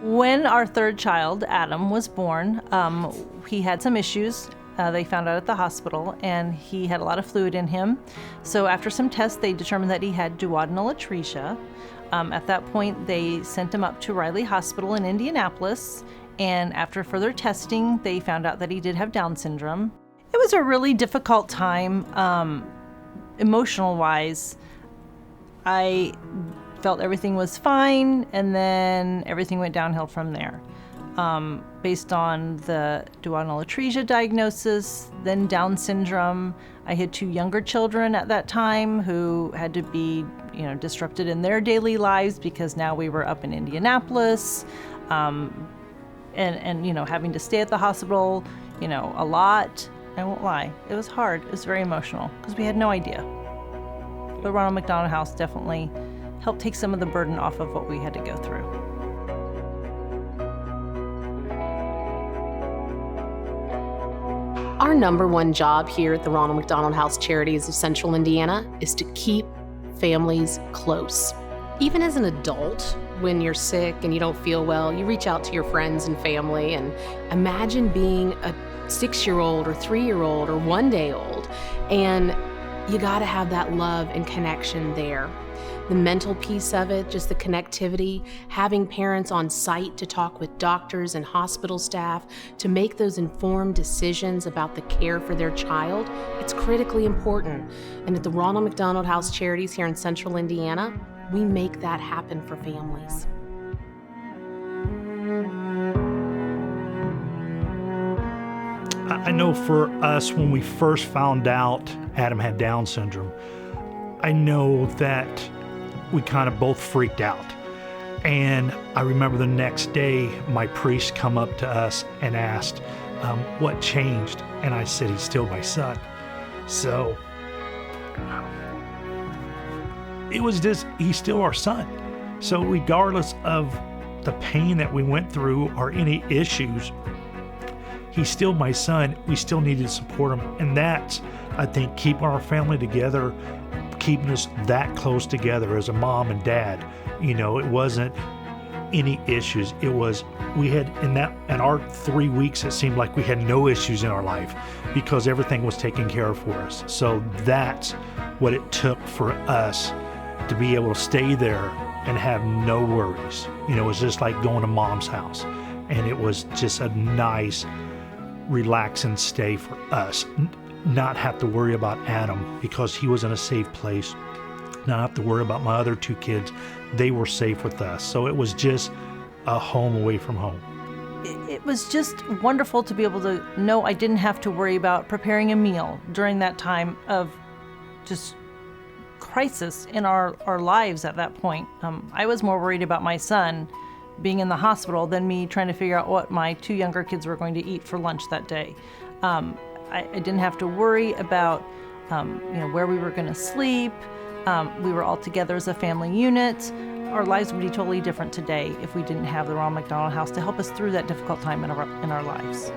When our third child, Adam, was born, he had some issues. They found out at the hospital, and he had a lot of fluid in him. So after some tests, they determined that he had duodenal atresia. At that point, they sent him up to Riley Hospital in Indianapolis, and after further testing, they found out that he did have Down syndrome. It was a really difficult time, emotional-wise. I felt everything was fine, and then everything went downhill from there. Based on the duodenal atresia diagnosis, then Down syndrome. I had 2 younger children at that time who had to be, disrupted in their daily lives because now we were up in Indianapolis, and having to stay at the hospital, a lot. I won't lie, it was hard. It was very emotional because we had no idea. The Ronald McDonald House definitely helped take some of the burden off of what we had to go through. Our number one job here at the Ronald McDonald House Charities of Central Indiana is to keep families close. Even as an adult, when you're sick and you don't feel well, you reach out to your friends and family, and imagine being a 6-year-old or 3-year-old or 1-day-old, and you gotta have that love and connection there. The mental piece of it, just the connectivity, having parents on site to talk with doctors and hospital staff to make those informed decisions about the care for their child, it's critically important. And at the Ronald McDonald House Charities here in Central Indiana, we make that happen for families. I know for us, when we first found out Adam had Down syndrome, I know that we kind of both freaked out. And I remember the next day, my priest come up to us and asked, what changed? And I said, he's still my son. So it was just, he's still our son. So regardless of the pain that we went through or any issues, he's still my son. We still needed to support him. And that's, I think, keeping our family together, keeping us that close together as a mom and dad. It wasn't any issues. It was, we had in our 3 weeks, it seemed like we had no issues in our life because everything was taken care of for us. So that's what it took for us to be able to stay there and have no worries. It was just like going to mom's house. And it was just a nice, relaxing stay for us. Not have to worry about Adam because he was in a safe place. Not have to worry about my other 2 kids. They were safe with us. So it was just a home away from home. It was just wonderful to be able to know I didn't have to worry about preparing a meal during that time of just crisis in our lives at that point. I was more worried about my son being in the hospital than me trying to figure out what my 2 younger kids were going to eat for lunch that day. I didn't have to worry about where we were going to sleep. We were all together as a family unit. Our lives would be totally different today if we didn't have the Ronald McDonald House to help us through that difficult time in our lives.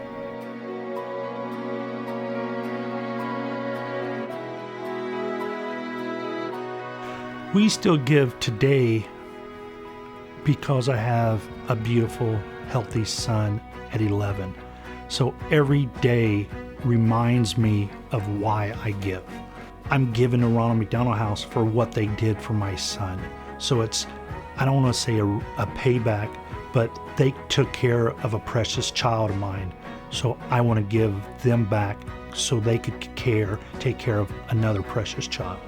We still give today because I have a beautiful, healthy son at 11. So every day reminds me of why I give. I'm giving to Ronald McDonald House for what they did for my son. So it's, I don't want to say a payback, but they took care of a precious child of mine. So I want to give them back so they could take care of another precious child.